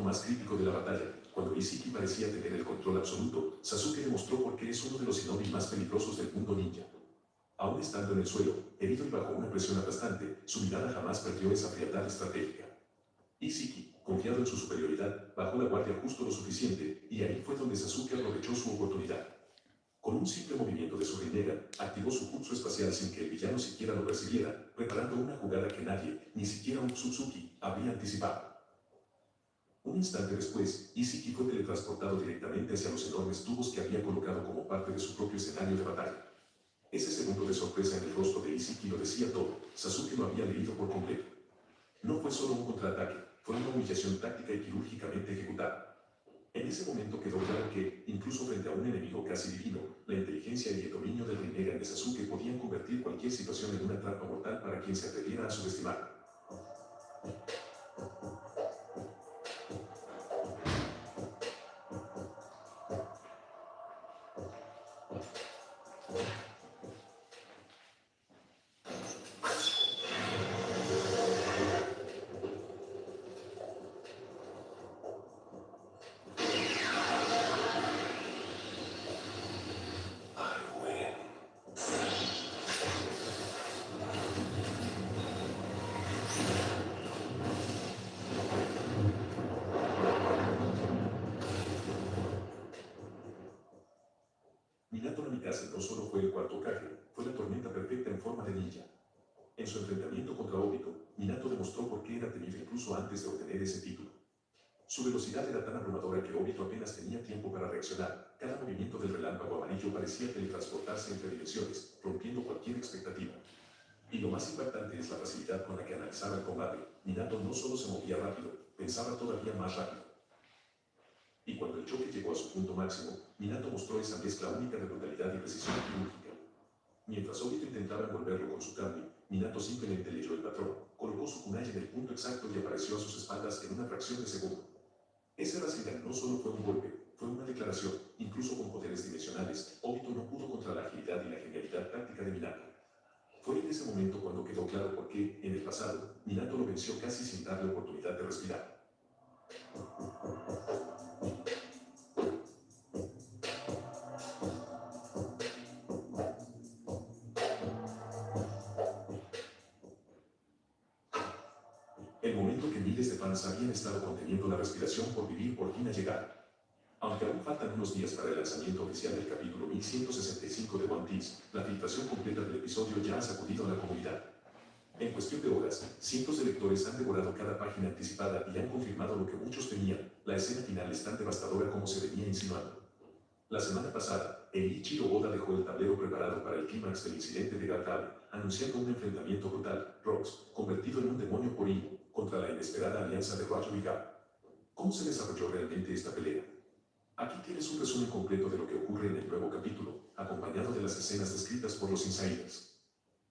más crítico de la batalla, cuando Isiki parecía tener el control absoluto, Sasuke demostró por qué es uno de los shinobi más peligrosos del mundo ninja. Aún estando en el suelo, herido y bajo una presión aplastante, su mirada jamás perdió esa frialdad estratégica. Isiki, confiado en su superioridad, bajó la guardia justo lo suficiente, y ahí fue donde Sasuke aprovechó su oportunidad. Con un simple movimiento de su rinera, activó su jutsu espacial sin que el villano siquiera lo percibiera, preparando una jugada que nadie, ni siquiera un Otsutsuki, habría anticipado. Un instante después, Isiki fue teletransportado directamente hacia los enormes tubos que había colocado como parte de su propio escenario de batalla. Ese segundo de sorpresa en el rostro de Isiki lo decía todo. Sasuke lo había leído por completo. No fue solo un contraataque, fue una humillación táctica y quirúrgicamente ejecutada. En ese momento quedó claro que, incluso frente a un enemigo casi divino, la inteligencia y el dominio del Rinnegan de Sasuke podían convertir cualquier situación en una trampa mortal para quien se atreviera a subestimarlo. Minato Namikaze no solo fue el cuarto Hokage, fue la tormenta perfecta en forma de ninja. En su enfrentamiento contra Obito, Minato demostró por qué era temido incluso antes de obtener ese título. Su velocidad era tan abrumadora que Obito apenas tenía tiempo para reaccionar. Cada movimiento del relámpago amarillo parecía teletransportarse entre dimensiones, rompiendo cualquier expectativa. Y lo más impactante es la facilidad con la que analizaba el combate. Minato no solo se movía rápido, pensaba todavía más rápido. Y cuando el choque llegó a su punto máximo, Minato mostró esa mezcla única de brutalidad y precisión quirúrgica. Mientras Obito intentaba envolverlo con su Kami, Minato simplemente leyó el patrón, colocó su kunai en el punto exacto y apareció a sus espaldas en una fracción de segundo. Ese Rasengan no solo fue un golpe, fue una declaración. Incluso con poderes dimensionales, Obito no pudo contra la agilidad y la genialidad táctica de Minato. Fue en ese momento cuando quedó claro por qué, en el pasado, Minato lo venció casi sin darle oportunidad de respirar. El momento que miles de fans habían estado conteniendo la respiración por vivir por fin ha llegado. Aunque aún faltan unos días para el lanzamiento oficial del capítulo 1165 de One Piece, la filtración completa del episodio ya ha sacudido a la comunidad. En cuestión de horas, cientos de lectores han devorado cada página anticipada y han confirmado lo que muchos temían: la escena final es tan devastadora como se venía insinuando. La semana pasada, Eiichiro Oda dejó el tablero preparado para el clímax del incidente de Gartale, anunciando un enfrentamiento brutal, Rox, convertido en un demonio por Ino, contra la inesperada alianza de Racho y Gab. ¿Cómo se desarrolló realmente esta pelea? Aquí tienes un resumen completo de lo que ocurre en el nuevo capítulo, acompañado de las escenas descritas por los insiders.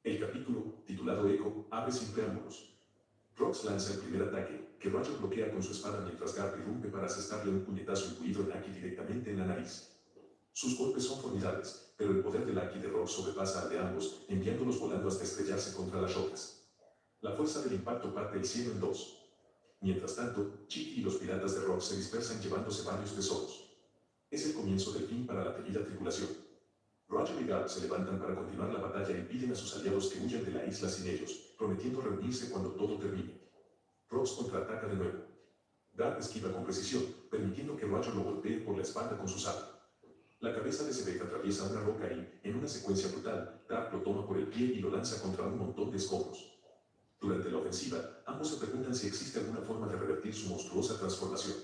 El capítulo, titulado Echo, abre sin preámbulos. Rox lanza el primer ataque, que Racho bloquea con su espada mientras Garp irrumpe para asestarle un puñetazo incluido en Aki directamente en la nariz. Sus golpes son formidables, pero el poder del Aki de Rox sobrepasa al de ambos, enviándolos volando hasta estrellarse contra las rocas. La fuerza del impacto parte el cielo en dos. Mientras tanto, Chiki y los piratas de Rox se dispersan llevándose varios tesoros. Es el comienzo del fin para la temida tripulación. Roger y Garp se levantan para continuar la batalla y piden a sus aliados que huyan de la isla sin ellos, prometiendo reunirse cuando todo termine. Rox contraataca de nuevo. Garp esquiva con precisión, permitiendo que Roger lo golpee por la espalda con su sable. La cabeza de Sebek atraviesa una roca y, en una secuencia brutal, Garp lo toma por el pie y lo lanza contra un montón de escombros. Durante la ofensiva, ambos se preguntan si existe alguna forma de revertir su monstruosa transformación.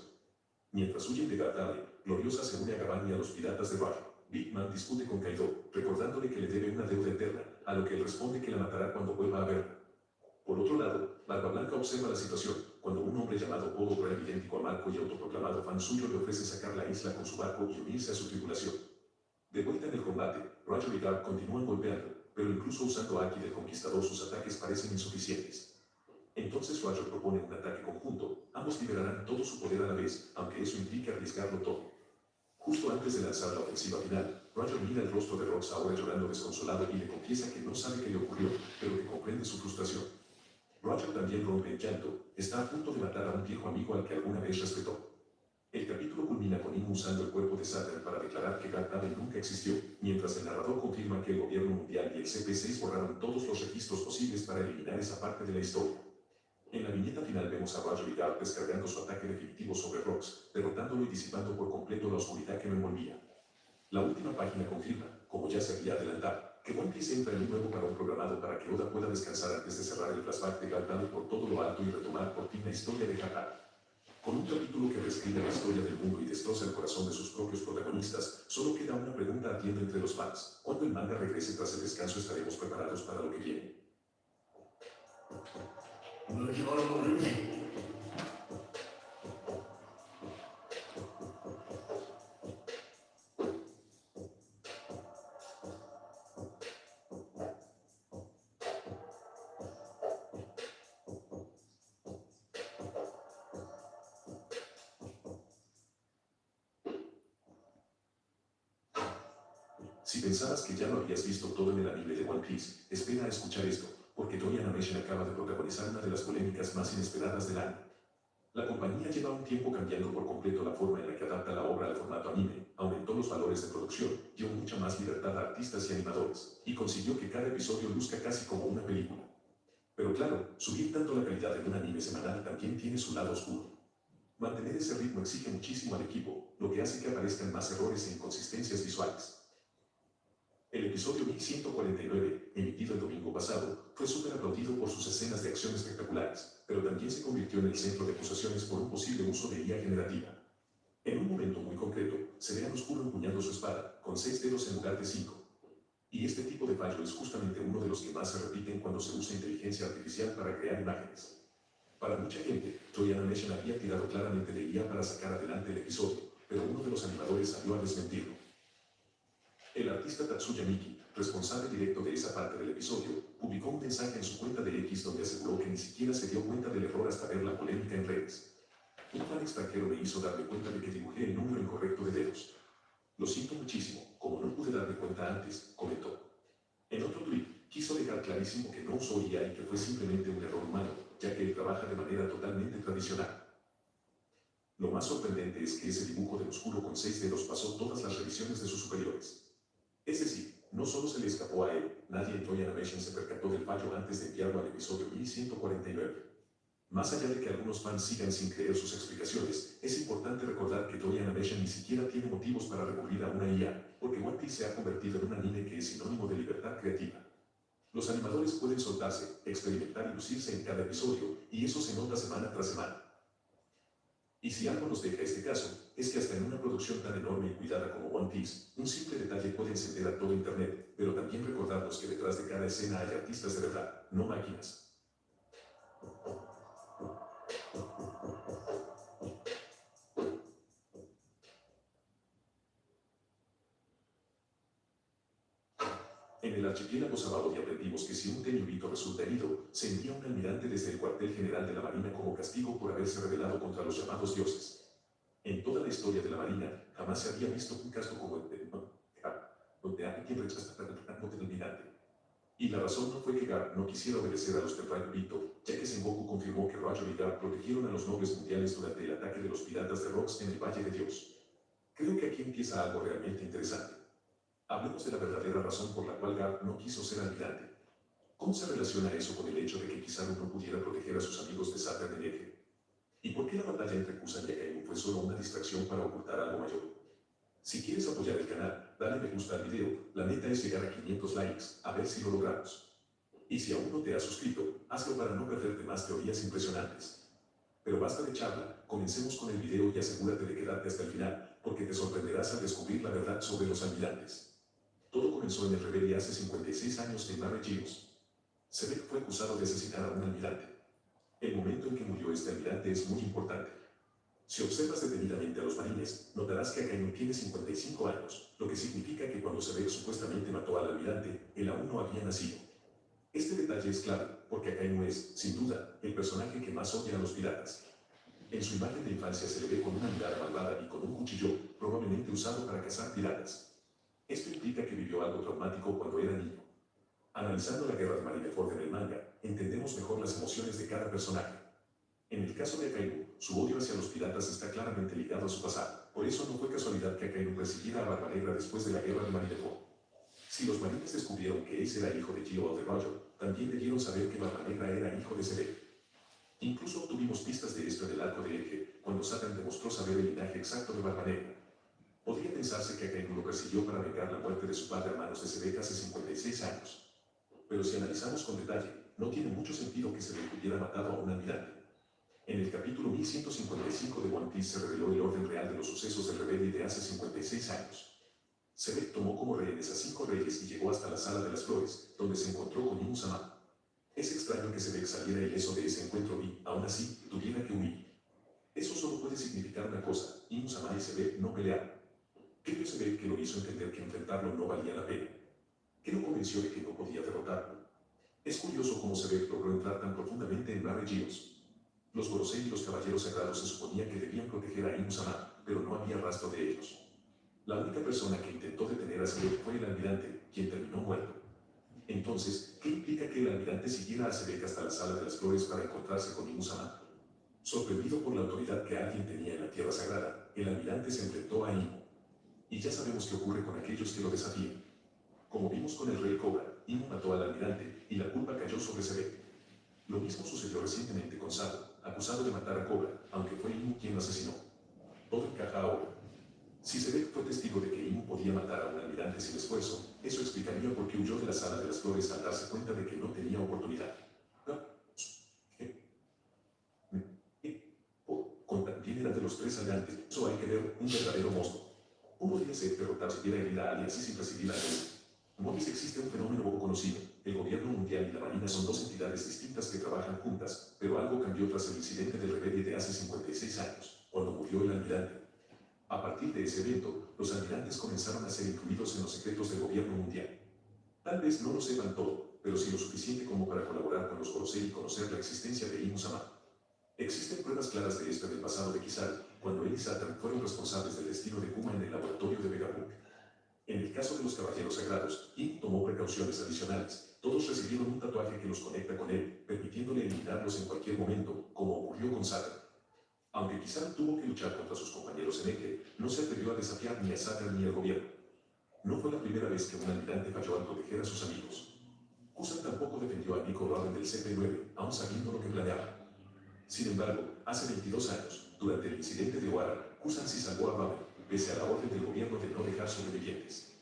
Mientras huyen de Gartale, Gloriosa se une a Gavan y a los piratas de Roger. Big Man discute con Kaido, recordándole que le debe una deuda eterna, a lo que él responde que la matará cuando vuelva a verla. Por otro lado, Barba Blanca observa la situación, cuando un hombre llamado Polo Bran, idéntico a Marco y autoproclamado fan suyo, le ofrece sacar la isla con su barco y unirse a su tripulación. De vuelta en el combate, Roger y Garp continúan golpeando, pero incluso usando Aki del Conquistador sus ataques parecen insuficientes. Entonces Roger propone un ataque conjunto, ambos liberarán todo su poder a la vez, aunque eso implique arriesgarlo todo. Justo antes de lanzar la ofensiva final, Roger mira el rostro de Rox ahora llorando desconsolado y le confiesa que no sabe qué le ocurrió, pero que comprende su frustración. Roger también rompe en llanto, está a punto de matar a un viejo amigo al que alguna vez respetó. El capítulo culmina con Im usando el cuerpo de Saturn para declarar que Gargamel nunca existió, mientras el narrador confirma que el gobierno mundial y el CP6 borraron todos los registros posibles para eliminar esa parte de la historia. En la viñeta final vemos a Roger y Garp descargando su ataque definitivo sobre Rox, derrotándolo y disipando por completo la oscuridad que lo envolvía. La última página confirma, como ya se había adelantado, que One Piece entra en un nuevo parón programado para que Oda pueda descansar antes de cerrar el flashback de Gargamel por todo lo alto y retomar por fin la historia de Gargamel. Con un capítulo que reescribe la historia del mundo y destroza el corazón de sus propios protagonistas, solo queda una pregunta ardiendo entre los fans. Cuando el manga regrese tras el descanso estaremos preparados para lo que viene. Si pensabas que ya lo habías visto todo en el anime de One Piece, espera a escuchar esto, porque Toei Animation acaba de protagonizar una de las polémicas más inesperadas del año. La compañía lleva un tiempo cambiando por completo la forma en la que adapta la obra al formato anime, aumentó los valores de producción, dio mucha más libertad a artistas y animadores, y consiguió que cada episodio luzca casi como una película. Pero claro, subir tanto la calidad en un anime semanal también tiene su lado oscuro. Mantener ese ritmo exige muchísimo al equipo, lo que hace que aparezcan más errores e inconsistencias visuales. El episodio 1149, emitido el domingo pasado, fue súper aplaudido por sus escenas de acción espectaculares, pero también se convirtió en el centro de acusaciones por un posible uso de IA generativa. En un momento muy concreto, se ve a Oscuro empuñando su espada, con 6 dedos en lugar de 5. Y este tipo de fallo es justamente uno de los que más se repiten cuando se usa inteligencia artificial para crear imágenes. Para mucha gente, Toei Animation había tirado claramente de IA para sacar adelante el episodio, pero uno de los animadores salió a desmentirlo. El artista Tatsuya Miki, responsable directo de esa parte del episodio, publicó un mensaje en su cuenta de X donde aseguró que ni siquiera se dio cuenta del error hasta ver la polémica en redes. Un fan extranjero me hizo darme cuenta de que dibujé el número incorrecto de dedos. Lo siento muchísimo, como no pude darme cuenta antes, comentó. En otro tweet, quiso dejar clarísimo que no usó IA y que fue simplemente un error humano, ya que él trabaja de manera totalmente tradicional. Lo más sorprendente es que ese dibujo de Oscuro con 6 dedos pasó todas las revisiones de sus superiores. Es decir, no solo se le escapó a él, nadie en Toei Animation se percató del fallo antes de enviarlo al episodio 1149. Más allá de que algunos fans sigan sin creer sus explicaciones, es importante recordar que Toei Animation ni siquiera tiene motivos para recurrir a una IA, porque One Piece se ha convertido en un anime que es sinónimo de libertad creativa. Los animadores pueden soltarse, experimentar y lucirse en cada episodio, y eso se nota semana tras semana. Y si algo nos deja este caso, es que hasta en una producción tan enorme y cuidada como One Piece, un simple detalle puede encender a todo Internet, pero también recordarnos que detrás de cada escena hay artistas de verdad, no máquinas. En el archipiélago Sabaody aprendimos que si un Tenryubito resulta herido, se envía un almirante desde el cuartel general de la Marina como castigo por haberse rebelado contra los llamados dioses. En toda la historia de la Marina, jamás se había visto un caso como el de donde alguien rechaza el rango del almirante. Y la razón no fue que Garp no quisiera obedecer a los Tenryubito, ya que Sengoku confirmó que Roger y Garp protegieron a los nobles mundiales durante el ataque de los piratas de Rox en el Valle de Dios. Creo que aquí empieza algo realmente interesante. Hablemos de la verdadera razón por la cual Garp no quiso ser almirante. ¿Cómo se relaciona eso con el hecho de que Kizaru no pudiera proteger a sus amigos de Saturn en Eje? ¿Y por qué la batalla entre Kusan y Akainu fue solo una distracción para ocultar algo mayor? Si quieres apoyar el canal, dale me gusta al video, la meta es llegar a 500 likes, a ver si lo logramos. Y si aún no te has suscrito, hazlo para no perderte más teorías impresionantes. Pero basta de charla, comencemos con el video y asegúrate de quedarte hasta el final, porque te sorprenderás al descubrir la verdad sobre los almirantes. Todo comenzó en el Rebelde hace 56 años en Mare Giros. Se ve que fue acusado de asesinar a un almirante. El momento en que murió este almirante es muy importante. Si observas detenidamente a los marines, notarás que Akainu tiene 55 años, lo que significa que cuando Sebek supuestamente mató al almirante, él aún no había nacido. Este detalle es clave, porque Akainu es, sin duda, el personaje que más odia a los piratas. En su imagen de infancia se le ve con una mirada malvada y con un cuchillo, probablemente usado para cazar piratas. Esto implica que vivió algo traumático cuando era niño. Analizando la guerra de Marineford en el manga, entendemos mejor las emociones de cada personaje. En el caso de Akainu, su odio hacia los piratas está claramente ligado a su pasado. Por eso no fue casualidad que Akainu persiguiera a Barba Negra después de la guerra de Marineford. Si los marines descubrieron que Ace era hijo de Gio of the Roger, también debieron saber que Barba Negra era hijo de Sebek. Incluso obtuvimos pistas de esto en el arco de Eje, cuando Satan demostró saber el linaje exacto de Barba Negra. Podría pensarse que Akainu lo persiguió para vengar la muerte de su padre a manos de Sebek hace 56 años. Pero si analizamos con detalle, no tiene mucho sentido que Sebek hubiera matado a un almirante. En el capítulo 1155 de One Piece se reveló el orden real de los sucesos del rebelde de hace 56 años. Sebek tomó como rehenes a 5 reyes y llegó hasta la Sala de las Flores, donde se encontró con Imu-sama. Es extraño que Sebek saliera ileso de ese encuentro y, aún así, tuviera que huir. Eso solo puede significar una cosa: Imu-sama y Sebek no pelearon. ¿Qué vio Sebek que lo hizo entender que enfrentarlo no valía la pena? ¿Qué lo convenció de que no podía derrotarlo? Es curioso cómo Sebek logró entrar tan profundamente en Barre Gios. Los Gorosei y los Caballeros Sagrados se suponía que debían proteger a Imu-sama, pero no había rastro de ellos. La única persona que intentó detener a Sebek fue el almirante, quien terminó muerto. Entonces, ¿qué implica que el almirante siguiera a Sebek hasta la Sala de las Flores para encontrarse con Imu-sama? Sorprendido por la autoridad que alguien tenía en la Tierra Sagrada, el almirante se enfrentó a Imu. Y ya sabemos qué ocurre con aquellos que lo desafían. Como vimos con el Rey Cobra, Imu mató al almirante, y la culpa cayó sobre Sebek. Lo mismo sucedió recientemente con Sabo, acusado de matar a Cobra, aunque fue Imu quien lo asesinó. Todo encaja ahora. Si Sebek fue testigo de que Imu podía matar a un almirante sin esfuerzo, eso explicaría por qué huyó de la Sala de las Flores al darse cuenta de que no tenía oportunidad. Constantin era de los 3 aliantes, eso hay que ver, un verdadero monstruo. ¿Cómo podría ser derrotar si hubiera herida a alguien así sin recibir ayuda? En One Piece existe un fenómeno poco conocido. El gobierno mundial y la marina son 2 entidades distintas que trabajan juntas, pero algo cambió tras el incidente del rebelde de hace 56 años, cuando murió el almirante. A partir de ese evento, los almirantes comenzaron a ser incluidos en los secretos del gobierno mundial. Tal vez no lo sepan todo, pero sí lo suficiente como para colaborar con los Gorosei y conocer la existencia de Imu-sama. Existen pruebas claras de esto en el pasado de Kizaru, cuando él y Satan fueron responsables del destino de Kuma en el laboratorio de Vegapunk. En el caso de los Caballeros Sagrados, Imu tomó precauciones adicionales. Todos recibieron un tatuaje que los conecta con él, permitiéndole eliminarlos en cualquier momento, como ocurrió con Satan. Aunque Kizaru tuvo que luchar contra sus compañeros en Eke, no se atrevió a desafiar ni a Satan ni al gobierno. No fue la primera vez que un almirante falló al proteger a sus amigos. Kusan tampoco defendió a Nico Raven del CP9, aun sabiendo lo que planeaba. Sin embargo, hace 22 años, durante el incidente de Wara, Kusan sí salvó a Raven, pese a la orden del gobierno de no dejar sobrevivientes.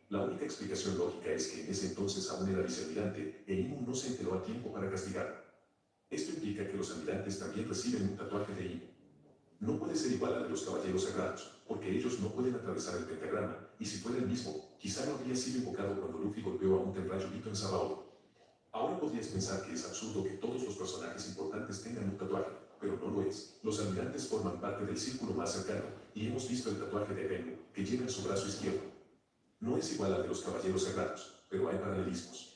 La única explicación lógica es que en ese entonces aún era vicealmirante, e Imu no se enteró a tiempo para castigarlo. Esto implica que los almirantes también reciben un tatuaje de Imu. No puede ser igual al de los Caballeros Sagrados, porque ellos no pueden atravesar el pentagrama, y si fuera el mismo, quizá no habría sido invocado cuando Luffy golpeó a un Tenryubito en Sabaody. Ahora podrías pensar que es absurdo que todos los personajes importantes tengan un tatuaje, pero no lo es. Los almirantes forman parte del círculo más cercano, y hemos visto el tatuaje de Akainu, que lleva en su brazo izquierdo. No es igual al de los Caballeros Sagrados, pero hay paralelismos.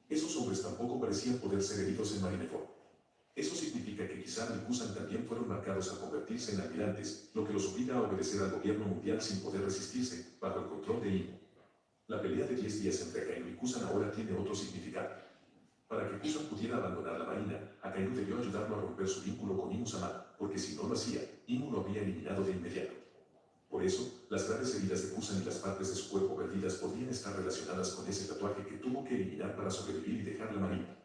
Esos hombres tampoco parecían poder ser heridos en Marineford. Eso significa que Kizaru y Kusan también fueron marcados al convertirse en almirantes, lo que los obliga a obedecer al gobierno mundial sin poder resistirse, bajo el control de Imu. La pelea de 10 días entre Akainu y Kusan ahora tiene otro significado. Para que Kusan pudiera abandonar la marina, Akainu debió ayudarlo a romper su vínculo con Imu-sama, porque si no lo hacía, Imu lo había eliminado de inmediato. Por eso, las graves heridas de Kusan y las partes de su cuerpo perdidas podrían estar relacionadas con ese tatuaje que tuvo que eliminar para sobrevivir y dejar la marina.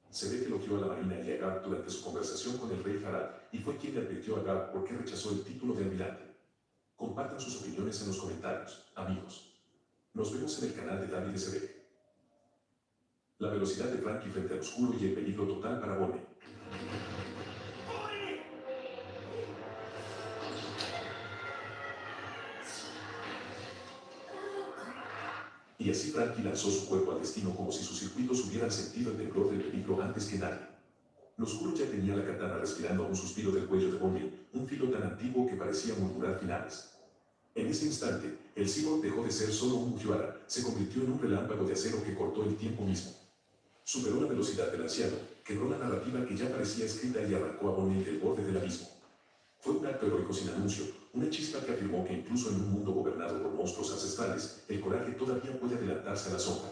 Se ve que elogió a la marina y a Garp durante su conversación con el rey Harad, y fue quien le advirtió a Garp por qué rechazó el título de almirante. Compartan sus opiniones en los comentarios, amigos. Nos vemos en el canal de David SB. La velocidad de Frankie frente al oscuro y el peligro total para Bonnie. Y así Frankie lanzó su cuerpo al destino como si sus circuitos hubieran sentido el temblor del peligro antes que nadie. Oscuro ya tenía la katana respirando a un suspiro del cuello de Bonnie, un filo tan antiguo que parecía murmurar finales. En ese instante, el cyborg dejó de ser solo un Mugiwara, se convirtió en un relámpago de acero que cortó el tiempo mismo. Superó la velocidad del anciano, quebró la narrativa que ya parecía escrita y arrancó a Bonnie del borde del abismo. Fue un acto heroico sin anuncio, una chispa que afirmó que incluso en un mundo gobernado por monstruos ancestrales, el coraje todavía puede adelantarse a la sombra.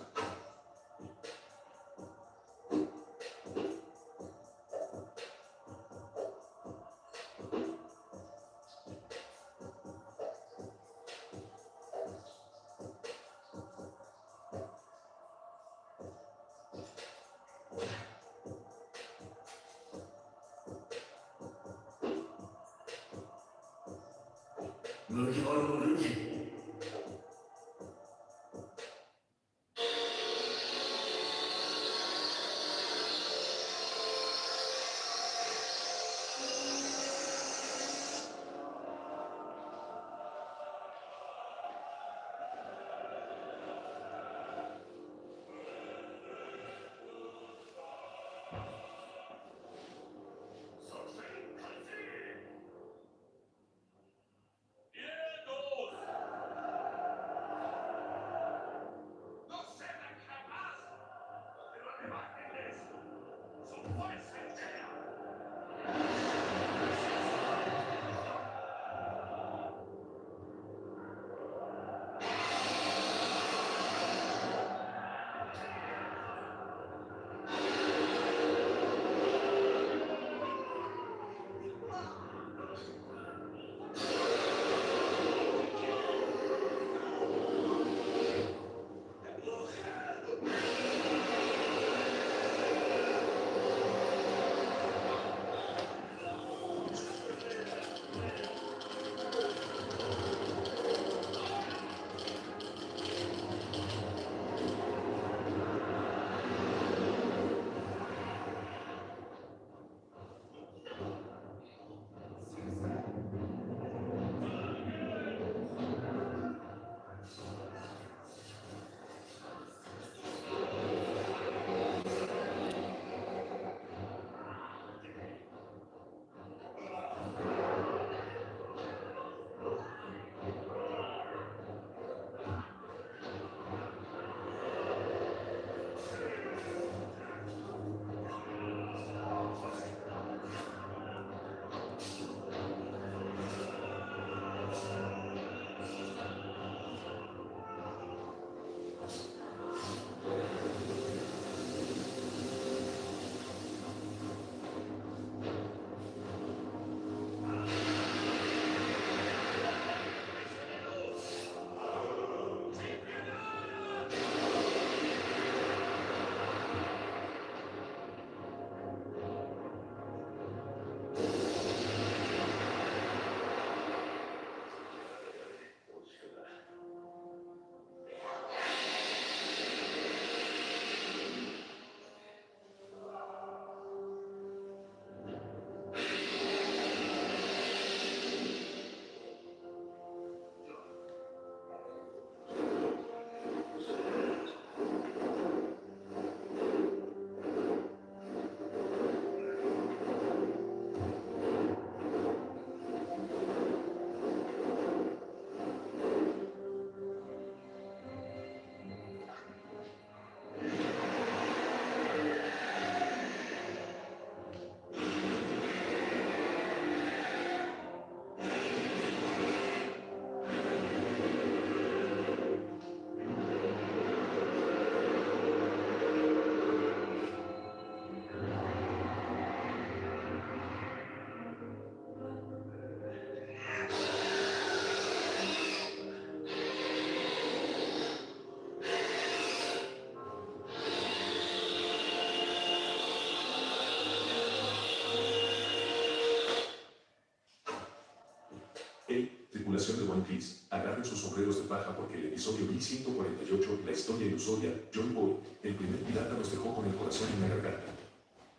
Tripulación de One Piece, agarren sus sombreros de paja porque el episodio 1148, la historia ilusoria, Joy Boy, el primer pirata nos dejó con el corazón en la garganta.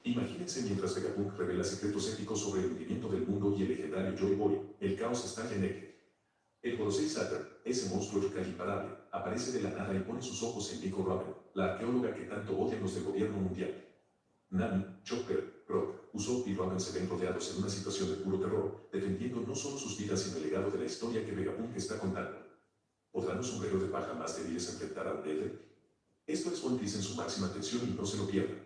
Imagínense mientras Vegapunk revela secretos éticos sobre el hundimiento del mundo y el legendario Joy Boy, el caos estalla en Egghead. El Gorosei Saturn, ese monstruo yokai imparable, aparece de la nada y pone sus ojos en Nico Robin, la arqueóloga que tanto odian los del gobierno mundial. Nami, Chopper, Brock, Usopp y Robin se ven rodeados en una situación de puro terror, defendiendo no solo sus vidas sino el legado de la historia que Vegapunk está contando. ¿Podrán los sombreros de paja más débiles enfrentar a un Nether? Esto es One Piece en su máxima tensión y no se lo pierdan.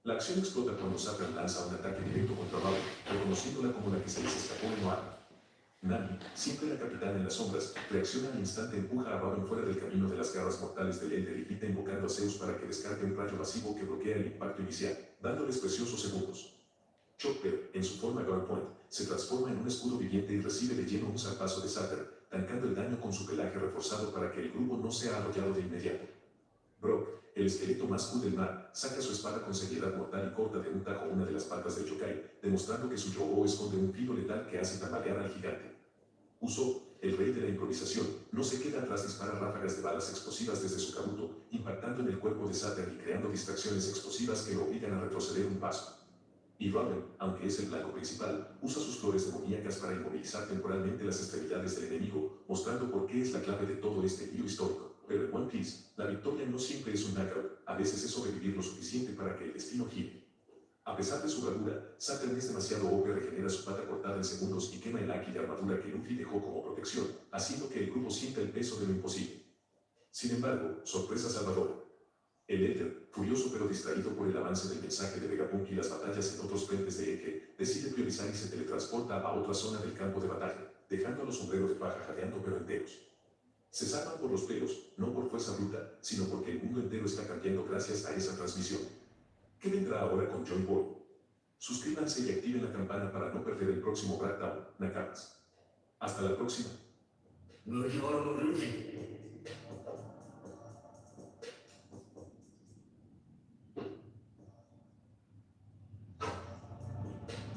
La acción explota cuando Saturn lanza un ataque directo contra Robin, reconociéndola como la que se les escapó en Wano. Nami, siempre la capitana en las sombras, reacciona al instante, empuja a Robin fuera del camino de las garras mortales del Elder y grita invocando a Zeus para que descargue un rayo masivo que bloquea el impacto inicial, dándoles preciosos segundos. Chopper, en su forma Guardpoint, se transforma en un escudo viviente y recibe de lleno un zarpazo de Saturn, tancando el daño con su pelaje reforzado para que el grupo no sea arrollado de inmediato. Brock, el esqueleto más cool del mar, saca su espada con seriedad mortal y corta de un tajo una de las patas del yokai, demostrando que su yogo esconde un filo letal que hace tambalear al gigante. Usopp, el rey de la improvisación, no se queda atrás, dispara ráfagas de balas explosivas desde su kabuto, impactando en el cuerpo de Saturn y creando distracciones explosivas que lo obligan a retroceder un paso. Y Robin, aunque es el blanco principal, usa sus flores demoníacas para inmovilizar temporalmente las extremidades del enemigo, mostrando por qué es la clave de todo este giro histórico. Pero en One Piece, la victoria no siempre es un knockout, a veces es sobrevivir lo suficiente para que el destino gire. A pesar de su bravura, Saturn es demasiado OP, regenera su pata cortada en segundos y quema el haki de armadura que Luffy dejó como protección, haciendo que el grupo sienta el peso de lo imposible. Sin embargo, sorpresa salvadora. El Éter, furioso pero distraído por el avance del mensaje de Vegapunk y las batallas en otros frentes de Eje, decide priorizar y se teletransporta a otra zona del campo de batalla, dejando a los sombreros de paja jadeando pero enteros. Se salvan por los pelos, no por fuerza bruta, sino porque el mundo entero está cambiando gracias a esa transmisión. ¿Qué vendrá ahora con Joy Boy? Suscríbanse y activen la campana para no perder el próximo Crackdown, Nakamas. Hasta la próxima.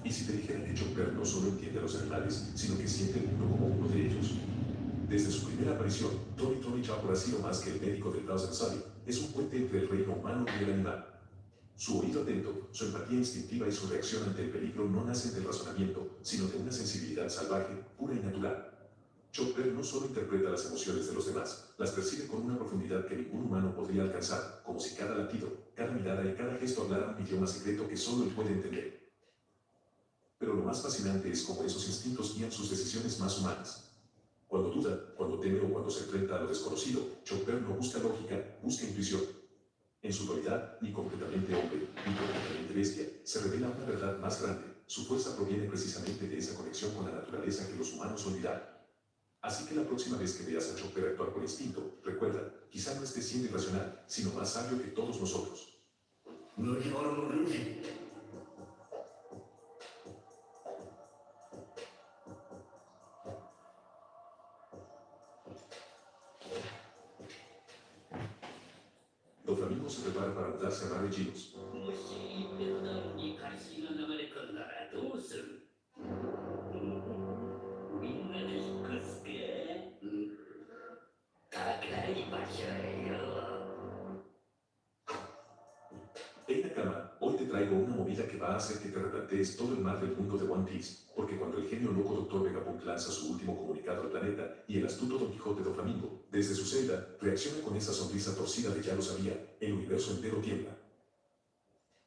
¿Y si te dijera que Chopper no solo entiende a los animales, sino que siente el mundo como uno de ellos? Desde su primera aparición, Tony Chopper ha sido más que el médico del Thousand Sunny, es un puente entre el reino humano y el animal. Su oído atento, su empatía instintiva y su reacción ante el peligro no nacen del razonamiento, sino de una sensibilidad salvaje, pura y natural. Chopper no solo interpreta las emociones de los demás, las percibe con una profundidad que ningún humano podría alcanzar, como si cada latido, cada mirada y cada gesto hablaran un idioma secreto que solo él puede entender. Pero lo más fascinante es cómo esos instintos guían sus decisiones más humanas. Cuando duda, cuando teme o cuando se enfrenta a lo desconocido, Chopper no busca lógica, busca intuición. En su dualidad, ni completamente hombre, ni completamente bestia, se revela una verdad más grande. Su fuerza proviene precisamente de esa conexión con la naturaleza que los humanos olvidaron. Así que la próxima vez que veas a Chopper actuar por instinto, recuerda, quizá no esté siendo irracional, sino más sabio que todos nosotros. Doflamingo se prepara para mudarse a Barry Ginos. もしペロダウンに海水が流れ込んだらどうする？みんなで引っ越すか？高い場所へよ。Hey Nakama, hoy te traigo una movida que va a hacer que te replantees todo el mar del mundo de One Piece, porque cuando el genio loco Dr. Vegapunk lanza su último comunicado al planeta, y el astuto Don Quijote Doflamingo, desde su celda, reacciona con esa sonrisa torcida de ya lo sabía, el universo entero tiembla.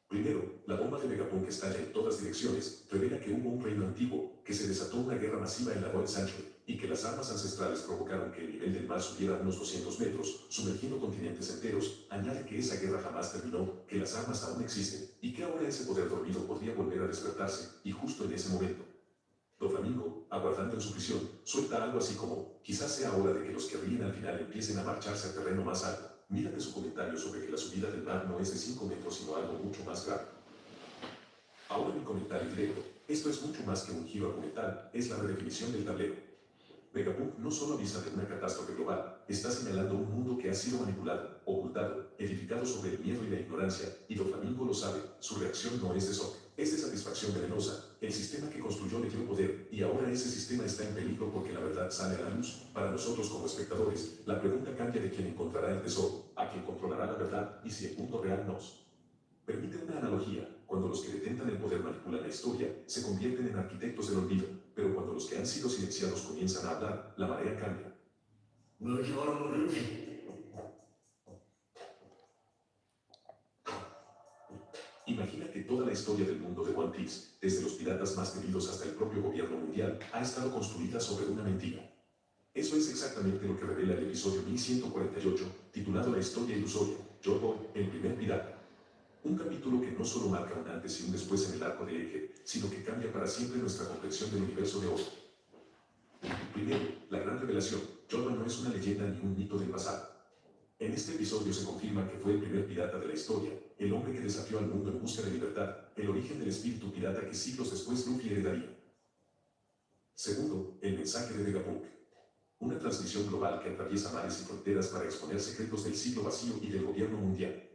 Primero, la bomba de Vegapunk estalla en todas direcciones, revela que hubo un reino antiguo, que se desató una guerra masiva en la Royal Century, y que las armas ancestrales provocaron que el nivel del mar subiera unos 200 metros, sumergiendo continentes enteros. Añade que esa guerra jamás terminó, que las armas aún existen, y que ahora ese poder dormido podría volver a despertarse, y justo en ese momento. Doflamingo, aguardando en su prisión, suelta algo así como, quizás sea hora de que los que ríen al final empiecen a marcharse al terreno más alto. Mírate su comentario sobre que la subida del mar no es de 5 metros sino algo mucho más grave. Ahora mi comentario directo, esto es mucho más que un giro argumental, es la redefinición del tablero. Vegapunk no solo avisa de una catástrofe global, está señalando un mundo que ha sido manipulado, ocultado, edificado sobre el miedo y la ignorancia, y Doflamingo lo sabe, su reacción no es de shock, es de satisfacción venenosa. El sistema que construyó le dio poder, y ahora ese sistema está en peligro porque la verdad sale a la luz. Para nosotros como espectadores, la pregunta cambia de quién encontrará el tesoro, a quién controlará la verdad, y si el mundo real nos permite una analogía. Cuando los que detentan el poder manipulan la historia, se convierten en arquitectos del olvido, pero cuando los que han sido silenciados comienzan a hablar, la marea cambia. Imagina que toda la historia del mundo de One Piece, desde los piratas más temidos hasta el propio gobierno mundial, ha estado construida sobre una mentira. Eso es exactamente lo que revela el episodio 1148, titulado La historia ilusoria, Joy Boy, el primer pirata. Un capítulo que no solo marca un antes y un después en el arco de Eje, sino que cambia para siempre nuestra comprensión del universo de hoy. Primero, la gran revelación, Joy Boy no es una leyenda ni un mito del pasado. En este episodio se confirma que fue el primer pirata de la historia, el hombre que desafió al mundo en busca de libertad, el origen del espíritu pirata que siglos después Luffy heredaría. Segundo, el mensaje de Vegapunk. Una transmisión global que atraviesa mares y fronteras para exponer secretos del siglo vacío y del gobierno mundial.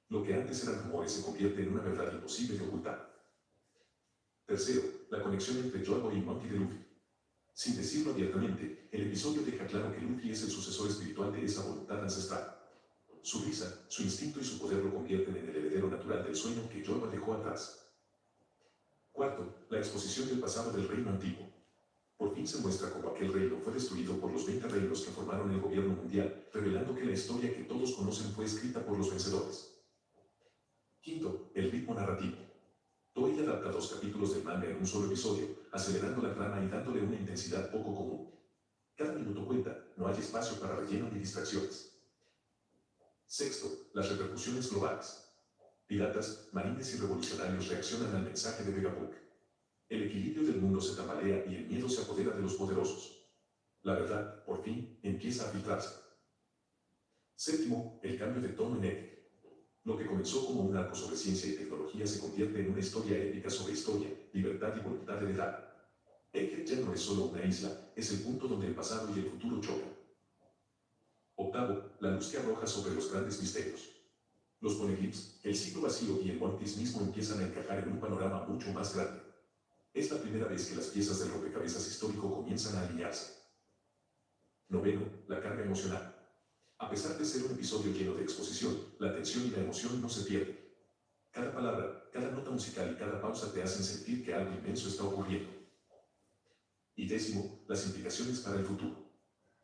Lo que antes eran rumores se convierte en una verdad imposible de ocultar. Tercero, la conexión entre Joy Boy y Monkey D. Luffy. Sin decirlo abiertamente, el episodio deja claro que Luffy es el sucesor espiritual de esa voluntad ancestral. Su risa, su instinto y su poder lo convierten en el heredero natural del sueño que Yorba dejó atrás. Cuarto, la exposición del pasado del reino antiguo. Por fin se muestra cómo aquel reino fue destruido por los 20 reinos que formaron el gobierno mundial, revelando que la historia que todos conocen fue escrita por los vencedores. Quinto, el ritmo narrativo. Toei adapta 2 capítulos del manga en un solo episodio, acelerando la trama y dándole una intensidad poco común. Cada minuto cuenta, no hay espacio para relleno ni distracciones. Sexto, las repercusiones globales. Piratas, marines y revolucionarios reaccionan al mensaje de Vegapunk. El equilibrio del mundo se tambalea y el miedo se apodera de los poderosos. La verdad, por fin, empieza a filtrarse. Séptimo, el cambio de tono en Egghead. Lo que comenzó como un arco sobre ciencia y tecnología se convierte en una historia épica sobre historia, libertad y voluntad heredada. Egghead ya no es solo una isla, es el punto donde el pasado y el futuro chocan. Octavo, la luz que arroja sobre los grandes misterios. Los poneglyphs, el ciclo vacío y el One Piece mismo empiezan a encajar en un panorama mucho más grande. Es la primera vez que las piezas del rompecabezas histórico comienzan a alinearse. Noveno, la carga emocional. A pesar de ser un episodio lleno de exposición, la tensión y la emoción no se pierden. Cada palabra, cada nota musical y cada pausa te hacen sentir que algo inmenso está ocurriendo. Y décimo, las implicaciones para el futuro.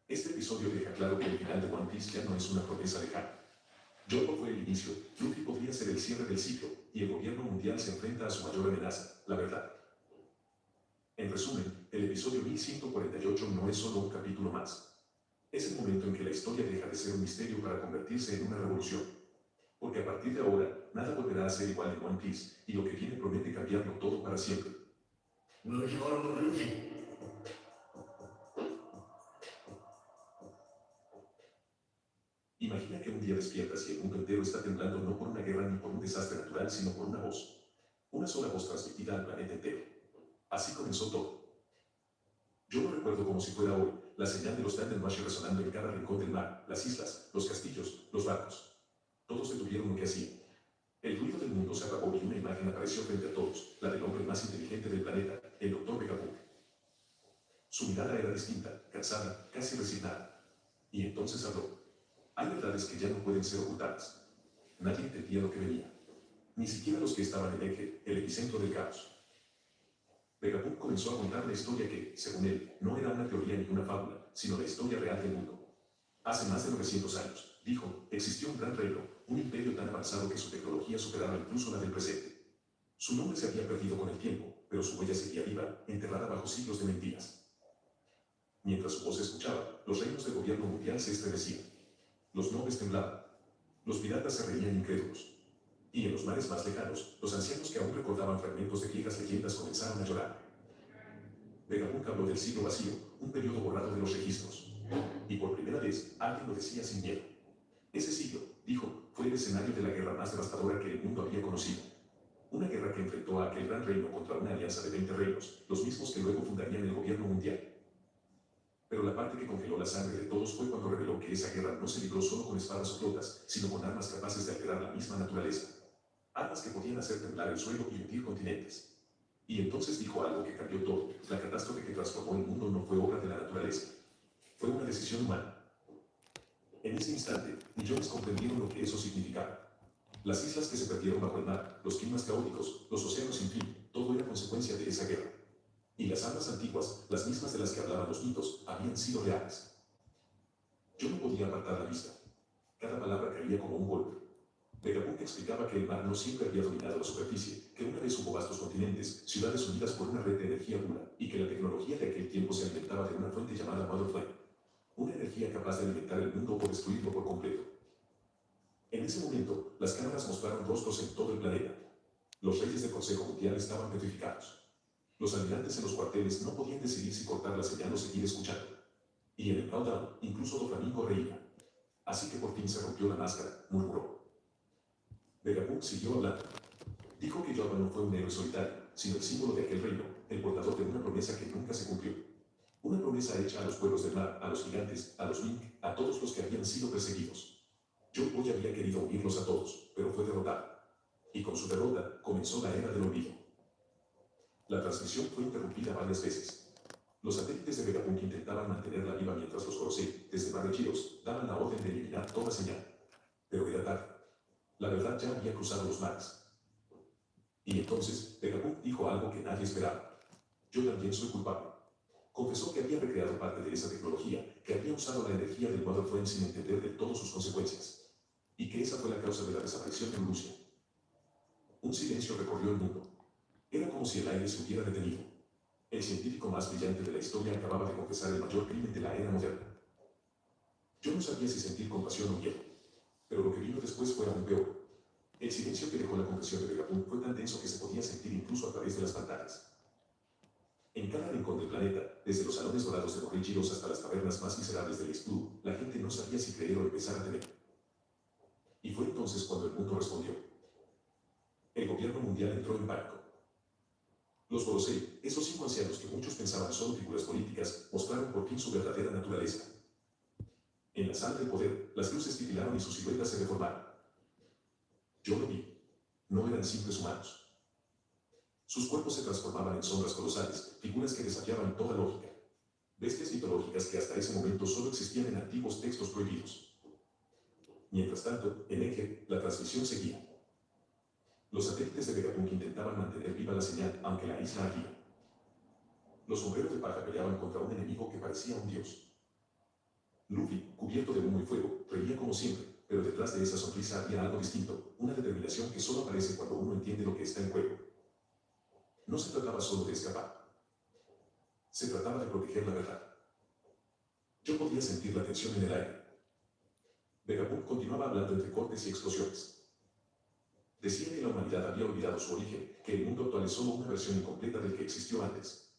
Este episodio deja claro que el final de One Piece ya no es una promesa lejana. Yorba fue el inicio, Luffy podría ser el cierre del ciclo, y el gobierno mundial se enfrenta a su mayor amenaza, la verdad. En resumen, el episodio 1148 no es solo un capítulo más. Es el momento en que la historia deja de ser un misterio para convertirse en una revolución. Porque a partir de ahora, nada volverá a ser igual en One Piece, y lo que viene promete cambiarlo todo para siempre. Imagina que un día despiertas y el mundo entero está temblando no por una guerra ni por un desastre natural, sino por una voz. Una sola voz transmitida al planeta entero. Así comenzó todo. Yo lo recuerdo como si fuera hoy, la señal de los Tandem-Mashi resonando en cada rincón del mar, las islas, los castillos, los barcos. Todos detuvieron lo que hacían. El ruido del mundo se apagó y una imagen apareció frente a todos, la del hombre más inteligente del planeta, el Dr. Vegapunk. Su mirada era distinta, cansada, casi resignada. Y entonces habló. Hay verdades que ya no pueden ser ocultadas. Nadie entendía lo que venía. Ni siquiera los que estaban en Egghead, el epicentro del caos. Vegapunk comenzó a contar la historia que, según él, no era una teoría ni una fábula, sino la historia real del mundo. Hace más de 900 años, dijo, existió un gran reino, un imperio tan avanzado que su tecnología superaba incluso la del presente. Su nombre se había perdido con el tiempo, pero su huella seguía viva, enterrada bajo siglos de mentiras. Mientras su voz se escuchaba, los reinos del gobierno mundial se estremecían. Los nobles temblaban. Los piratas se reían incrédulos. Y en los mares más lejanos, los ancianos que aún recordaban fragmentos de viejas leyendas comenzaron a llorar. Vegapunk habló del siglo vacío, un periodo borrado de los registros. Y por primera vez, alguien lo decía sin miedo. Ese siglo, dijo, fue el escenario de la guerra más devastadora que el mundo había conocido. Una guerra que enfrentó a aquel gran reino contra una alianza de 20 reinos, los mismos que luego fundarían el gobierno mundial. Pero la parte que congeló la sangre de todos fue cuando reveló que esa guerra no se libró solo con espadas o flotas, sino con armas capaces de alterar la misma naturaleza. Armas que podían hacer temblar el suelo y hundir continentes. Y entonces dijo algo que cambió todo. La catástrofe que transformó el mundo no fue obra de la naturaleza. Fue una decisión humana. En ese instante, millones comprendieron lo que eso significaba. Las islas que se perdieron bajo el mar, los climas caóticos, los océanos sin fin, todo era consecuencia de esa guerra. Y las armas antiguas, las mismas de las que hablaban los mitos, habían sido reales. Yo no podía apartar la vista. Cada palabra caía como un golpe. Vegapunk explicaba que el mar no siempre había dominado la superficie, que una vez hubo vastos continentes, ciudades unidas por una red de energía pura, y que la tecnología de aquel tiempo se alimentaba de una fuente llamada Mother Flame. Una energía capaz de alimentar el mundo o destruirlo por completo. En ese momento, las cámaras mostraron rostros en todo el planeta. Los reyes del Consejo Mundial estaban petrificados. Los almirantes en los cuarteles no podían decidir si cortar la señal o seguir escuchando. Y en el countdown, incluso Doflamingo reía. Así que por fin se rompió la máscara, murmuró. Vegapunk siguió hablando. Dijo que Yorba no fue un héroe solitario, sino el símbolo de aquel reino, el portador de una promesa que nunca se cumplió. Una promesa hecha a los pueblos del mar, a los gigantes, a los Mink, a todos los que habían sido perseguidos. Yorba había querido unirlos a todos, pero fue derrotado. Y con su derrota, comenzó la era del olvido. La transmisión fue interrumpida varias veces. Los satélites de Vegapunk intentaban mantenerla viva mientras los Gorosei, desde Barrechiros, daban la orden de eliminar toda señal. Pero era tarde. La verdad ya había cruzado los mares. Y entonces, Vegapunk dijo algo que nadie esperaba. Yo también soy culpable. Confesó que había recreado parte de esa tecnología, que había usado la energía del Motherframe sin entender de todo sus consecuencias. Y que esa fue la causa de la desaparición de Rusia. Un silencio recorrió el mundo. Era como si el aire se hubiera detenido. El científico más brillante de la historia acababa de confesar el mayor crimen de la era moderna. Yo no sabía si sentir compasión o miedo. Pero lo que vino después fue aún peor. El silencio que dejó la confesión de Vegapunk fue tan denso que se podía sentir incluso a través de las pantallas. En cada rincón del planeta, desde los salones dorados de Morrichiros hasta las tabernas más miserables del East Blue, la gente no sabía si creer o empezar a temer. Y fue entonces cuando el mundo respondió. El gobierno mundial entró en pánico. Los Gorosei, esos 5 ancianos que muchos pensaban solo figuras políticas, mostraron por fin su verdadera naturaleza. En la sala del poder, las luces titilaron y sus siluetas se deformaron. Yo lo vi. No eran simples humanos. Sus cuerpos se transformaban en sombras colosales, figuras que desafiaban toda lógica. Bestias mitológicas que hasta ese momento solo existían en antiguos textos prohibidos. Mientras tanto, en Ege, la transmisión seguía. Los satélites de Vegapunk intentaban mantener viva la señal, aunque la isla ardía. Los sombreros de paja peleaban contra un enemigo que parecía un dios. Luffy, cubierto de humo y fuego, reía como siempre, pero detrás de esa sonrisa había algo distinto, una determinación que solo aparece cuando uno entiende lo que está en juego. No se trataba solo de escapar. Se trataba de proteger la verdad. Yo podía sentir la tensión en el aire. Vegapunk continuaba hablando entre cortes y explosiones. Decía que la humanidad había olvidado su origen, que el mundo actual es solo una versión incompleta del que existió antes.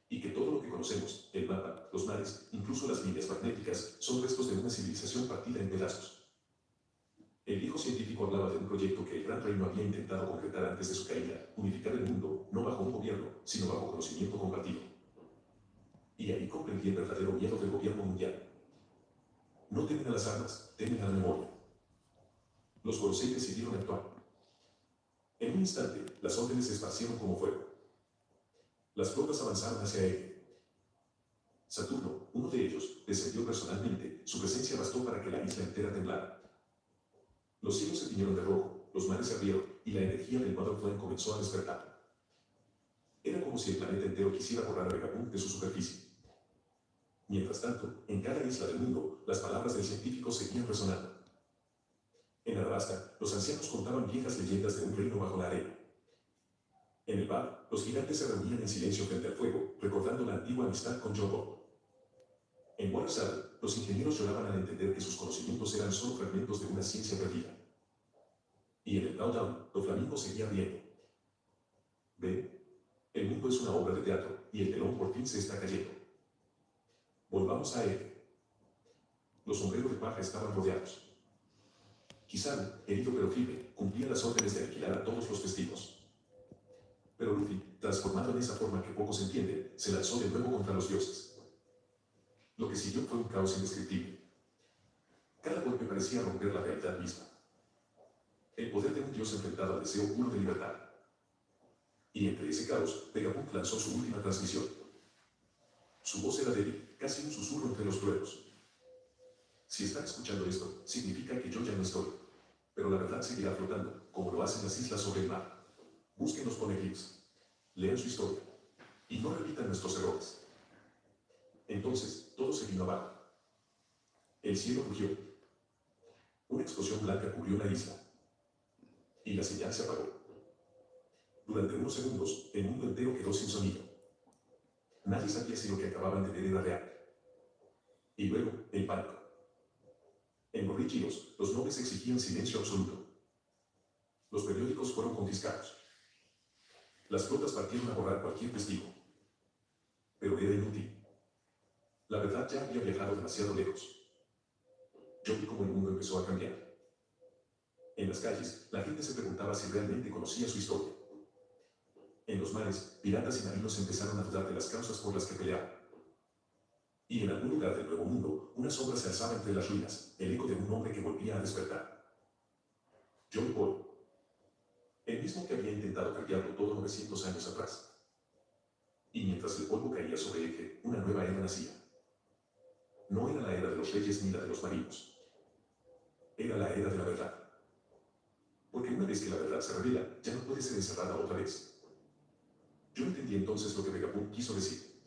Y que todo lo que conocemos, el mapa, los mares, incluso las líneas magnéticas, son restos de una civilización partida en pedazos. El viejo científico hablaba de un proyecto que el Gran Reino había intentado concretar antes de su caída, unificar el mundo, no bajo un gobierno, sino bajo conocimiento compartido. Y ahí comprendí el verdadero miedo del gobierno mundial. No temen a las armas, temen a la memoria. Los Gorosei decidieron actuar. En un instante, las órdenes se esparcieron como fuego. Las flotas avanzaron hacia él. Saturno, uno de ellos, descendió personalmente, su presencia bastó para que la isla entera temblara. Los cielos se tiñeron de rojo, los mares se abrieron, y la energía del Motherflame comenzó a despertar. Era como si el planeta entero quisiera borrar a Vegapunk de su superficie. Mientras tanto, en cada isla del mundo, las palabras del científico seguían resonando. En Arabasta, los ancianos contaban viejas leyendas de un reino bajo la arena. En el bar, los gigantes se reunían en silencio frente al fuego, recordando la antigua amistad con Jumbo. En Waterside, los ingenieros lloraban al entender que sus conocimientos eran solo fragmentos de una ciencia perdida. Y en el Dowdown, los flamingos seguían riendo. Ve, el mundo es una obra de teatro, y el telón por fin se está cayendo. Volvamos a él. Los sombreros de paja estaban rodeados. Kizaru, herido pero firme, cumplía las órdenes de alquilar a todos los testigos. Pero Luffy, transformado en esa forma que pocos entienden, se lanzó de nuevo contra los dioses. Lo que siguió fue un caos indescriptible. Cada golpe parecía romper la realidad misma. El poder de un dios enfrentado al deseo puro de libertad. Y entre ese caos, Vegapunk lanzó su última transmisión. Su voz era débil, casi un susurro entre los truenos. Si están escuchando esto, significa que yo ya no estoy. Pero la verdad seguirá flotando, como lo hacen las islas sobre el mar. Busquen los poneglyphs. Lean su historia. Y no repitan nuestros errores. Entonces, todo se vino abajo. El cielo rugió. Una explosión blanca cubrió la isla. Y la señal se apagó. Durante unos segundos, el mundo entero quedó sin sonido. Nadie sabía si lo que acababan de ver era real. Y luego, el pánico. En Morrichiros, los nobles exigían silencio absoluto. Los periódicos fueron confiscados. Las flotas partieron a borrar cualquier testigo. Pero era inútil. La verdad ya había viajado demasiado lejos. Yo vi cómo el mundo empezó a cambiar. En las calles, la gente se preguntaba si realmente conocía su historia. En los mares, piratas y marinos empezaron a dudar de las causas por las que peleaban. Y en algún lugar del Nuevo Mundo, una sombra se alzaba entre las ruinas, el eco de un hombre que volvía a despertar. John Paul. El mismo que había intentado cambiarlo todo 900 años atrás. Y mientras el polvo caía sobre Ege, una nueva era nacía. No era la era de los reyes ni la de los marinos. Era la era de la verdad. Porque una vez que la verdad se revela, ya no puede ser encerrada otra vez. Yo entendí entonces lo que Vegapunk quiso decir.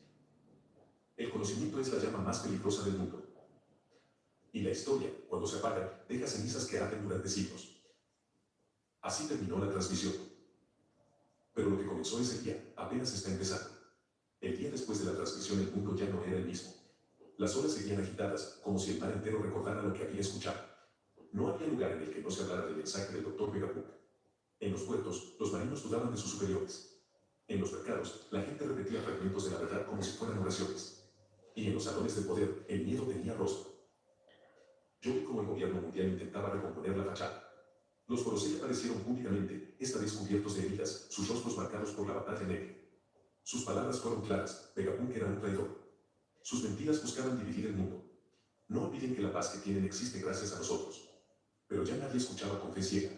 El conocimiento es la llama más peligrosa del mundo. Y la historia, cuando se apaga, deja cenizas que arden durante siglos. Así terminó la transmisión. Pero lo que comenzó ese día, apenas está empezando. El día después de la transmisión el mundo ya no era el mismo. Las olas seguían agitadas, como si el mar entero recordara lo que había escuchado. No había lugar en el que no se hablara del mensaje del Dr. Vegapunk. En los puertos, los marinos dudaban de sus superiores. En los mercados, la gente repetía fragmentos de la verdad como si fueran oraciones. Y en los salones de poder, el miedo tenía rostro. Yo vi cómo el gobierno mundial intentaba recomponer la fachada. Los Gorosei aparecieron públicamente, esta vez cubiertos de heridas, sus rostros marcados por la batalla en Ege. Sus palabras fueron claras, Vegapunk era un traidor. Sus mentiras buscaban dividir el mundo. No olviden que la paz que tienen existe gracias a nosotros. Pero ya nadie escuchaba con fe ciega.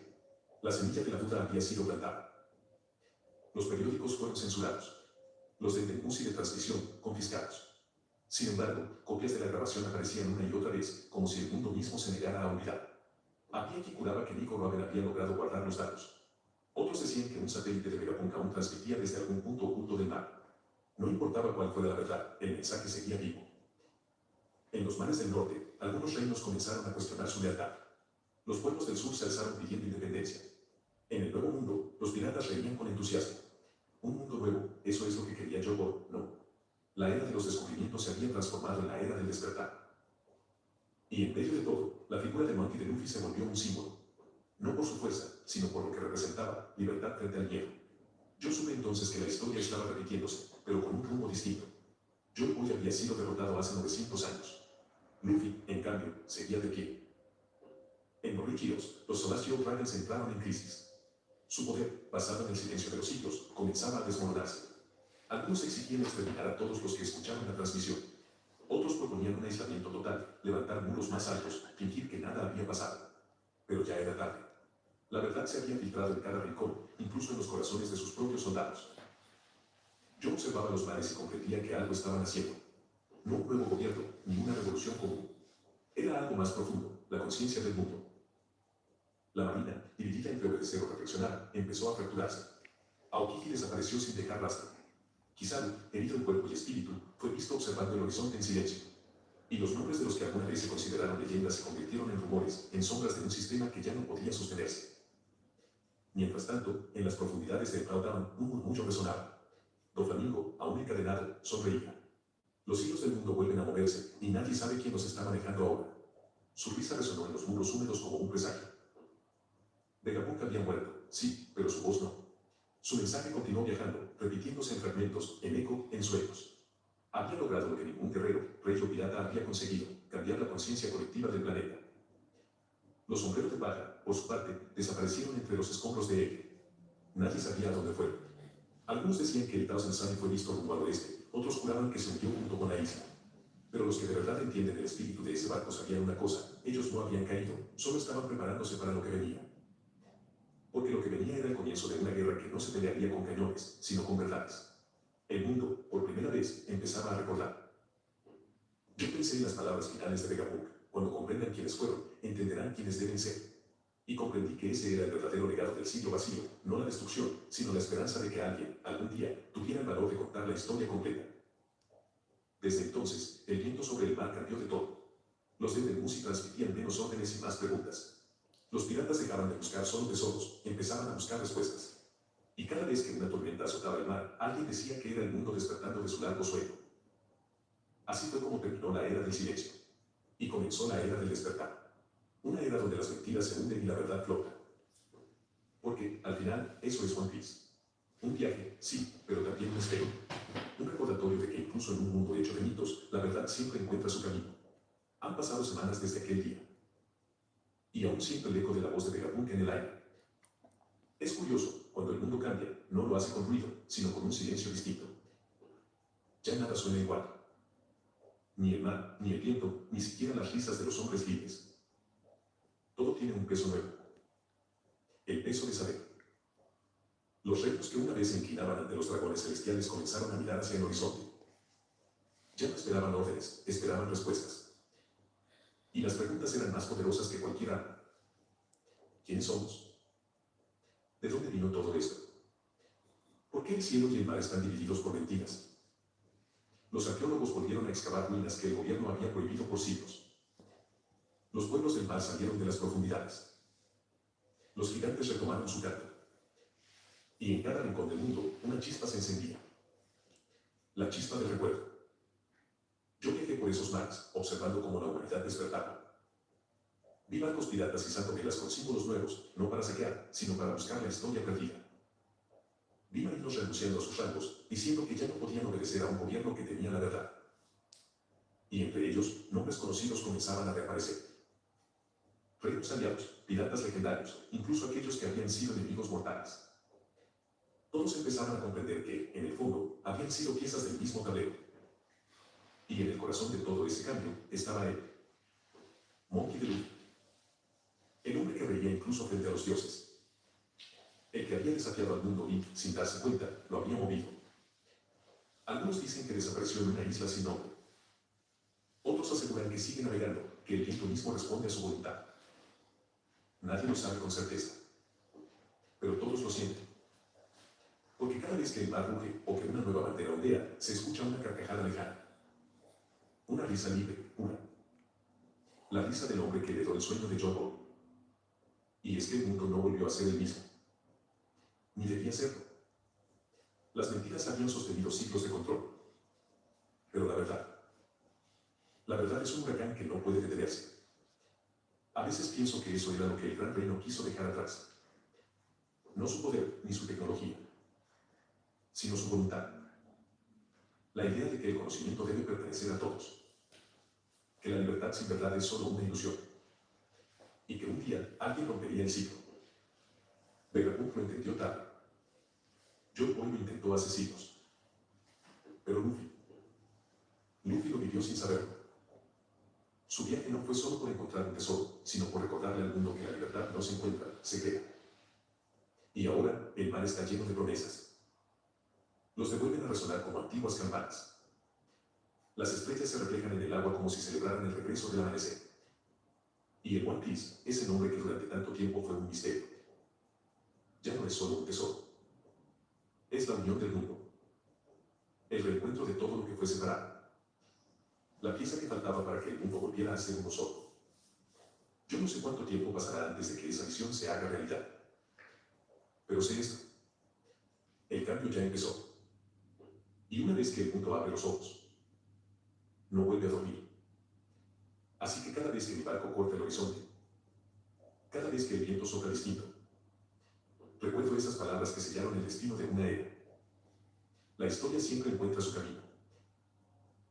La semilla de la duda había sido plantada. Los periódicos fueron censurados. Los de Tenmus y de transmisión, confiscados. Sin embargo, copias de la grabación aparecían una y otra vez, como si el mundo mismo se negara a olvidar. Había quien juraba que Nico Robin había logrado guardar los datos. Otros decían que un satélite de Vegapunk aún transmitía desde algún punto oculto del mar. No importaba cuál fuera la verdad, el mensaje seguía vivo. En los mares del norte, algunos reinos comenzaron a cuestionar su lealtad. Los pueblos del sur se alzaron pidiendo independencia. En el Nuevo Mundo, los piratas reían con entusiasmo. Un mundo nuevo, eso es lo que quería Jogor, no. La era de los descubrimientos se había transformado en la era del despertar. Y en medio de todo, la figura de Monkey D. Luffy se volvió un símbolo. No por su fuerza, sino por lo que representaba, libertad frente al miedo. Yo supe entonces que la historia estaba repitiéndose, pero con un rumbo distinto. Joy Boy había sido derrotado hace 900 años. Luffy, en cambio, seguía de pie. En los rígidos, los Celestial Dragons entraron en crisis. Su poder, basado en el silencio de los siglos, comenzaba a desmoronarse. Algunos exigían exterminar a todos los que escuchaban la transmisión. Otros proponían un aislamiento total, levantar muros más altos, fingir que nada había pasado. Pero ya era tarde. La verdad se había filtrado en cada rincón, incluso en los corazones de sus propios soldados. Yo observaba los mares y comprendía que algo estaban haciendo. No un nuevo gobierno, ni una revolución común. Era algo más profundo, la conciencia del mundo. La marina, dividida entre obedecer o reflexionar, empezó a fracturarse. Aokiji desapareció sin dejar rastro. Kizaru, herido en cuerpo y espíritu, fue visto observando el horizonte en silencio. Y los nombres de los que alguna vez se consideraron leyendas se convirtieron en rumores, en sombras de un sistema que ya no podía sostenerse. Mientras tanto, en las profundidades del Prouddown, un murmullo resonaba. Doflamingo, aún encadenado, sonreía. Los hilos del mundo vuelven a moverse, y nadie sabe quién los está manejando ahora. Su risa resonó en los muros húmedos como un presagio. Vegapunk había muerto, sí, pero su voz no. Su mensaje continuó viajando, repitiéndose en fragmentos, en eco, en sueños. Había logrado lo que ningún guerrero, rey o pirata había conseguido, cambiar la conciencia colectiva del planeta. Los sombreros de paja, por su parte, desaparecieron entre los escombros de Ege. Nadie sabía a dónde fueron. Algunos decían que el Thousand Sunny fue visto rumbo al oeste, otros juraban que se hundió junto con la isla. Pero los que de verdad entienden el espíritu de ese barco sabían una cosa, ellos no habían caído, solo estaban preparándose para lo que venía. Porque lo que venía era el comienzo de una guerra que no se pelearía con cañones, sino con verdades. El mundo, por primera vez, empezaba a recordar. Yo pensé en las palabras finales de Vegapunk: cuando comprendan quiénes fueron, entenderán quiénes deben ser. Y comprendí que ese era el verdadero legado del siglo vacío, no la destrucción, sino la esperanza de que alguien, algún día, tuviera el valor de contar la historia completa. Desde entonces, el viento sobre el mar cambió de todo. Los de Musi transmitían menos órdenes y más preguntas. Los piratas dejaban de buscar solo tesoros, empezaban a buscar respuestas. Y cada vez que una tormenta azotaba el mar, alguien decía que era el mundo despertando de su largo sueño. Así fue como terminó la era del silencio. Y comenzó la era del despertar. Una era donde las mentiras se hunden y la verdad flota. Porque, al final, eso es One Piece. Un viaje, sí, pero también un espejo. Un recordatorio de que incluso en un mundo hecho de mitos, la verdad siempre encuentra su camino. Han pasado semanas desde aquel día. Y aún siento el eco de la voz de Vegapunk en el aire. Es curioso, cuando el mundo cambia, no lo hace con ruido, sino con un silencio distinto. Ya nada suena igual. Ni el mar, ni el viento, ni siquiera las risas de los hombres libres. Todo tiene un peso nuevo. El peso de saber. Los reinos que una vez se inclinaban ante los dragones celestiales comenzaron a mirar hacia el horizonte. Ya no esperaban órdenes, esperaban respuestas. Y las preguntas eran más poderosas que cualquier arma. ¿Quiénes somos? ¿De dónde vino todo esto? ¿Por qué el cielo y el mar están divididos por mentiras? Los arqueólogos volvieron a excavar ruinas que el gobierno había prohibido por siglos. Los pueblos del mar salieron de las profundidades. Los gigantes retomaron su canto. Y en cada rincón del mundo, una chispa se encendía. La chispa del recuerdo. Yo viajé por esos mares, observando cómo la humanidad despertaba. Vi barcos piratas izando velas con símbolos nuevos, no para saquear, sino para buscar la historia perdida. Vi marinos renunciando a sus rangos, diciendo que ya no podían obedecer a un gobierno que tenía la verdad. Y entre ellos, nombres conocidos comenzaban a reaparecer. Reinos aliados, piratas legendarios, incluso aquellos que habían sido enemigos mortales. Todos empezaban a comprender que, en el fondo, habían sido piezas del mismo tablero. Y en el corazón de todo ese cambio, estaba él. Monkey D. Luffy. El hombre que reía incluso frente a los dioses. El que había desafiado al mundo y, sin darse cuenta, lo había movido. Algunos dicen que desapareció en una isla sin nombre. Otros aseguran que sigue navegando, que el viento mismo responde a su voluntad. Nadie lo sabe con certeza. Pero todos lo sienten. Porque cada vez que el mar ruge o que una nueva bandera ondea, se escucha una carcajada lejana. Una risa libre, pura. La risa del hombre que heredó el sueño de John. Y es que el mundo no volvió a ser el mismo. Ni debía serlo. Las mentiras habían sostenido siglos de control. Pero la verdad es un huracán que no puede detenerse. A veces pienso que eso era lo que el gran reino quiso dejar atrás. No su poder, ni su tecnología, sino su voluntad. La idea de que el conocimiento debe pertenecer a todos. Que la libertad sin verdad es solo una ilusión. Y que un día alguien rompería el ciclo. Vegapunk lo entendió tarde. John Boy lo intentó hace siglos. Pero Luffy lo vivió sin saberlo. Su viaje no fue solo por encontrar un tesoro, sino por recordarle al mundo que la libertad no se encuentra, se crea. Y ahora, el mar está lleno de promesas. Los devuelven a resonar como antiguas campanas. Las estrellas se reflejan en el agua como si celebraran el regreso del amanecer. Y el One Piece, ese nombre que durante tanto tiempo fue un misterio, ya no es solo un tesoro. Es la unión del mundo. El reencuentro de todo lo que fue separado. La pieza que faltaba para que el mundo volviera a ser uno solo. Yo no sé cuánto tiempo pasará antes de que esa visión se haga realidad. Pero sé esto. El cambio ya empezó. Y una vez que el mundo abre los ojos, no vuelve a dormir. Así que cada vez que mi barco corta el horizonte, cada vez que el viento sopla distinto, recuerdo esas palabras que sellaron el destino de una era. La historia siempre encuentra su camino.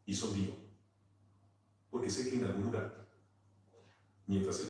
Y sonrío. Porque sé que en algún lugar, mientras el